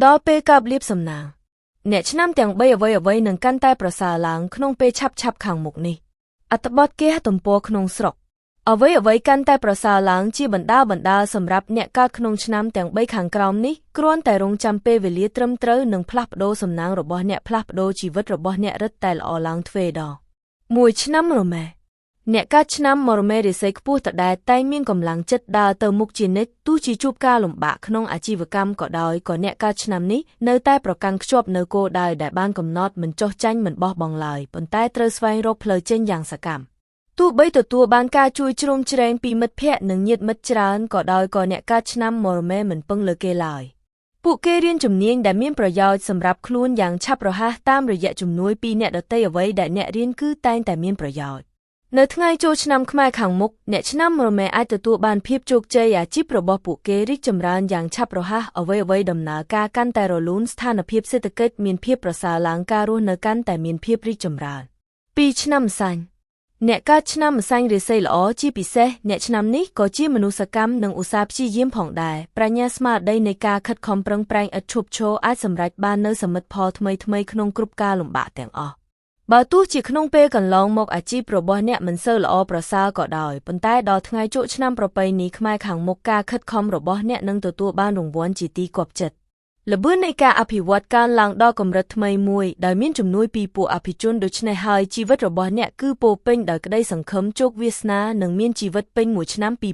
ដល់ពេលកាប់លៀបសំណាងអ្នកឆ្នាំទាំង3អ្វីៗនឹងកាន់តែប្រសើរឡើងក្នុងពេលឆាប់ខាងមុខនេះអត្ថបទគេហទំព័រក្នុងស្រុកអ្វីកាន់តែប្រសើរឡើងជាបណ្ដាសម្រាប់អ្នកកើតក្នុងឆ្នាំទាំង3ខាងក្រោមនេះគ្រាន់តែរងចាំពេលវេលាត្រឹមត្រូវនឹងផ្លាស់ប្ដូរសំណាងរបស់អ្នកផ្លាស់ប្ដូរជីវិតរបស់អ្នករឹតតែល្អឡើងទ្វេដង1ឆ្នាំរមែអ្នកកើតឆ្នាំមរមេរិស័យខ្ពស់តដែលតែងមានកម្លាំងចិត្តដើរទៅមុខជានិច្ចទោះជាជួបការលំបាកក្នុងអាជីវកម្មក៏ដោយក៏អ្នកកើតឆ្នាំនេះនៅតែប្រកាន់ខ្ជាប់នៅគោលដៅដែលបានកំណត់មិនចុះចាញ់មិនបោះបង់ឡើយប៉ុន្តែត្រូវស្វែងរកផ្លូវចេញយ៉ាងសកម្មទោះបីទទួលបានការជួយជ្រោមជ្រែងពីមិត្តភ័ក្តិនិងញាតិមិត្តច្រើនក៏ដោយក៏អ្នកកើតឆ្នាំមរមេមិនពឹងលើគេឡើយពួកគេរៀនជំនាញដែលមានប្រយោជន៍សម្រាប់ខ្លួនយ៉ាងឆាប់រហ័សតាមរយៈជំនួយពីអ្នកដទៃអ្វីដែលអ្នករៀនគឺតែងតែមានប្រយោជន៍នៅថ្ងៃចូលឆ្នាំខ្មែរខាងមុខអ្នកឆ្នាំរមែអាចទទួលបានភាពជោគជ័យអាជីពរបស់ពួកគេរីកចម្រើនយ៉ាងឆាប់រហ័សអ្វីដំណើរការកាន់តែរលូនស្ថានភាពសេដ្ឋកិច្ចមានភាពប្រសើរឡើងការរស់នៅកាន់តែមានភាពរីកចម្រើន2ឆ្នាំម្សាញ់អ្នកកើតឆ្នាំម្សាញ់រាសីល្អជាពិសេសអ្នកឆ្នាំនេះក៏ជាមនុស្សសកម្មនិងឧស្សាហ៍ព្យាយាមផងដែរប្រាជ្ញាស្មារតីនៃការខិតខំប្រឹងប្រែងឥតឈប់ឈរអាចសម្រេចបាននូវសមិទ្ធផលថ្មីក្នុងគ្រប់ការលំបាកទាំងអស់បើទោះជាក្នុងពេលកន្លងមកអាជីពរបស់អ្នកមិនសូវល្អប្រសើរក៏ដោយប៉ុន្តែដល់ថ្ងៃចូលឆ្នាំប្រពៃណីខ្មែរខាងមុខការខិតខំរបស់អ្នកនឹងទទួលបានរង្វាន់ជាទីគាប់ចិត្តល្បឿននៃការអភិវឌ្ឍកើនឡើងដល់កម្រិតថ្មីមួយដោយមានជំនួយពីពួកអភិជនដូច្នេះហើយជីវិតរបស់អ្នកគឺពោរពេញដោយក្តីសង្ឃឹមជោគវាសនានិងមានជីវិតពេញមួយឆ្នាំ2024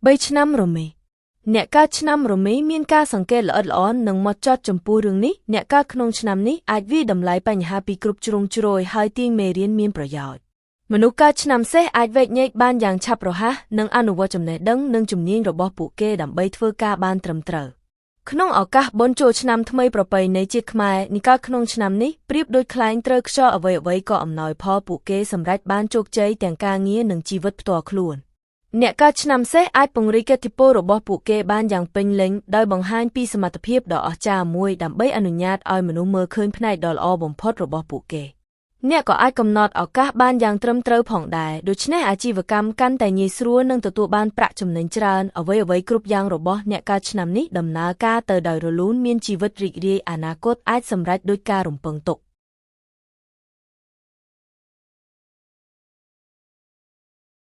3ឆ្នាំរមេអ្នកកើតឆ្នាំរមេមានការសង្កេតល្អិតល្អន់និងហ្មត់ចត់ចំពោះរឿងនេះអ្នកកើតក្នុងឆ្នាំនេះអាចវាយតម្លៃបញ្ហាពីគ្រប់ជ្រុងជ្រោយហើយទាញមេរៀនមានប្រយោជន៍មនុស្សកើតឆ្នាំសេះអាចវែកញែកបានយ៉ាងឆាប់រហ័សនិងអនុវត្តចំណេះដឹងនិងជំនាញរបស់ពួកគេដើម្បីធ្វើការបានត្រឹមត្រូវក្នុងឱកាសបុណ្យចូលឆ្នាំថ្មីប្រពៃណីជាតិខ្មែរនេះកើតក្នុងឆ្នាំនេះប្រៀបដូចខ្លែងត្រូវខ្យល់អ្វីក៏អំណោយផលពួកគេសម្រេចបានជោគជ័យទាំងការងារនិងជីវិតផ្ទាល់ខ្លួនអ្នកកើតឆ្នាំសេះអាចពង្រីកឥទ្ធិពលរបស់ពួកគេបានយ៉ាងពេញលេញដោយបង្ហាញពីសមត្ថភាពដ៏អស្ចារ្យមួយដើម្បីអនុញ្ញាតឲ្យមនុស្សមើលឃើញផ្នែកដ៏ល្អបំផុតរបស់ពួកគេអ្នកក៏អាចកំណត់ឱកាសបានយ៉ាងត្រឹមត្រូវផងដែរដូច្នេះអាជីវកម្មកាន់តែងាយស្រួលនិងទទួលបានប្រាក់ចំណេញច្រើនអ្វីគ្រប់យ៉ាងរបស់អ្នកកើតឆ្នាំនេះដំណើរការទៅដោយរលូនមានជីវិតរីករាយអនាគតអាចសម្រេចដោយការរំពឹងទុក